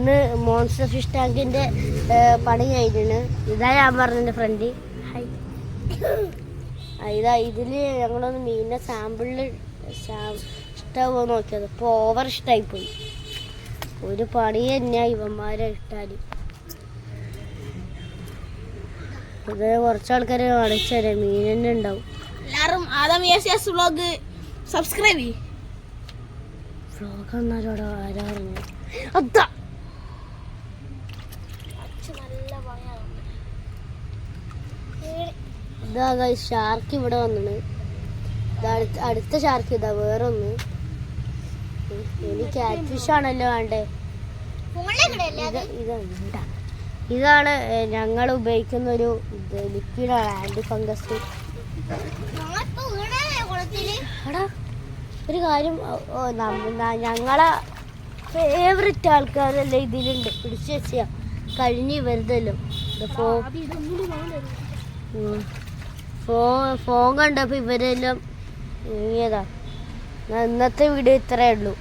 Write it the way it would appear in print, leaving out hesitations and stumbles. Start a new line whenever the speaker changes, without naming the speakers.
ഇന്ന് monster fish ടാങ്കിൻ്റെ പണി കഴിഞ്ഞിട്ട് ഇതാ ഞാൻ പറഞ്ഞ ഫ്രണ്ട്. ഇതാ ഇതിൽ ഞങ്ങളൊന്ന് മീനിൻ്റെ സാമ്പിളിൽ ഇഷ്ടമാകുമോ നോക്കിയത്. ഇപ്പോൾ ഓവർ ഇഷ്ടമായിപ്പോയി. ഒരു പണി തന്നെയാണ് ഇവന്മാരെ ഇട്ടാൽ. ഇത് കുറച്ച് ആൾക്കാർ കാണിച്ചാലേ മീൻ തന്നെ ഉണ്ടാവും.
എല്ലാവരും വ്ലോഗ് സബ്സ്ക്രൈബ് ചെയ്യും.
വ്ലോഗ് എന്നാലോടെ ആരാ പറഞ്ഞു. അതാ ഇതാ ഷാർക്ക് ഇവിടെ വന്നിട്ട്. അടുത്ത ഷാർക്ക് ഇതാ വേറൊന്ന്. എനിക്ക് ക്യാറ്റ് ഫിഷ് ആണല്ലോ വേണ്ടേ. ഇതാണ് ഞങ്ങൾ ഉപയോഗിക്കുന്ന ഒരു ലിക്വിഡാണ്, ആൻറ്റി ഫംഗസ്. എടാ ഒരു കാര്യം, ഞങ്ങളെ ഫേവററ്റ് ആൾക്കാരല്ലേ ഇതിലുണ്ട്. പിടിച്ചു വെച്ചാ കഴിഞ്ഞ് വരുതല്ലോ. ഫോൺ കണ്ടപ്പോൾ ഇവരെല്ലാം ഇറങ്ങിയതാ. ഇന്നത്തെ വീഡിയോ ഇത്രയേ ഉള്ളൂ.